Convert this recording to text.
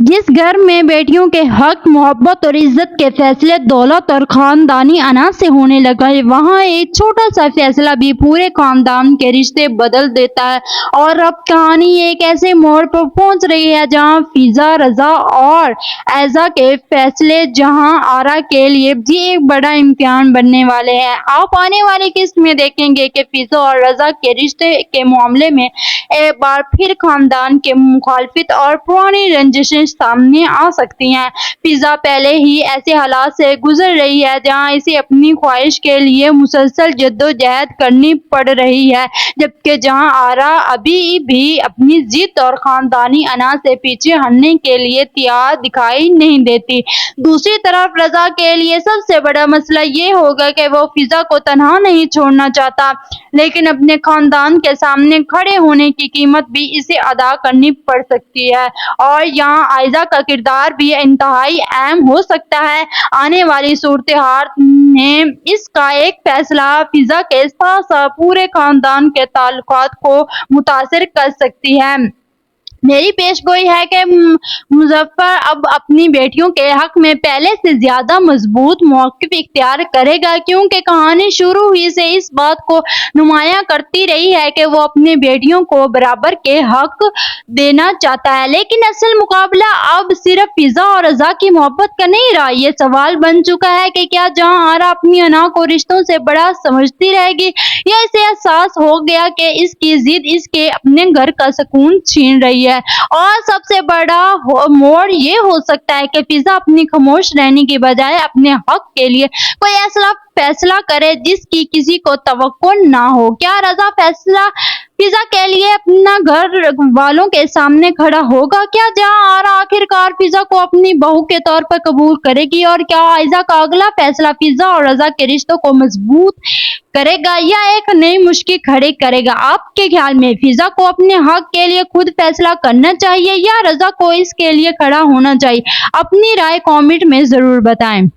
जिस घर में बेटियों के हक, मोहब्बत और इज्जत के फैसले दौलत और खानदानी अनाज से होने लगा है, वहाँ एक छोटा सा फैसला भी पूरे खानदान के रिश्ते बदल देता है। और अब कहानी एक ऐसे मोड़ पर पहुंच रही है जहाँ फिजा, रजा और ऐजा के फैसले जहाँ आरा के लिए भी एक बड़ा इम्तिहान बनने वाले हैं। आप आने वाली किस्त में देखेंगे कि फिजा और रजा के रिश्ते के मामले में एक बार फिर खानदान के मुखालिफत और पुरानी रंजिशें सामने आ सकती हैं। फिजा पहले ही ऐसे हालात से गुजर रही है जहां इसे अपनी ख्वाहिश के लिए मुसलसल जद्दोजहद करनी पड़ रही है, जबकि जहां आरा अभी भी अपनी जिद और खानदानी अनाज से पीछे हटने के लिए तैयार दिखाई नहीं देती। दूसरी तरफ रजा के लिए सबसे बड़ा मसला ये होगा कि वो फिजा को तन्हा नहीं छोड़ना चाहता, लेकिन अपने खानदान के सामने खड़े होने की कीमत भी इसे अदा करनी पड़ सकती है। और यहाँ आयजा का किरदार भी इंतहाई अहम हो सकता है। आने वाली सूरत-ए-हाल में इसका एक फैसला फिजा के साथ साथ पूरे खानदान के ताल्लुकात को मुतासिर कर सकती है। मेरी पेशगोई है कि मुज़फ़्फ़र अब अपनी बेटियों के हक में पहले से ज्यादा मजबूत मौक़िफ़ इख्तियार करेगा, क्योंकि कहानी शुरू हुई से इस बात को नुमायां करती रही है कि वो अपनी बेटियों को बराबर के हक देना चाहता है। लेकिन असल मुकाबला अब सिर्फ फिजा और रजा की मोहब्बत का नहीं रहा। ये सवाल बन चुका है कि क्या जहां आरा अपनी अना को रिश्तों से बड़ा समझती रहेगी, या इसे एहसास हो गया कि इसकी जिद इसके अपने घर का सुकून छीन रही है। और सबसे बड़ा मोड़ ये हो सकता है कि फिजा अपनी खामोश रहने की बजाय अपने हक के लिए कोई ऐसा फैसला करे जिसकी किसी को तवक्को ना हो। क्या रजा फैसला फिजा के लिए अपना घर वालों के सामने खड़ा होगा? क्या जहां आरा आखिरकार फिजा को अपनी बहू के तौर पर कबूल करेगी? और क्या आयजा का अगला फैसला फिजा और रजा के रिश्तों को मजबूत करेगा या एक नई मुश्किल खड़ी करेगा? आपके ख्याल में फिजा को अपने हक के लिए खुद फैसला करना चाहिए या रजा को इसके लिए खड़ा होना चाहिए? अपनी राय कमेंट में जरूर बताएं।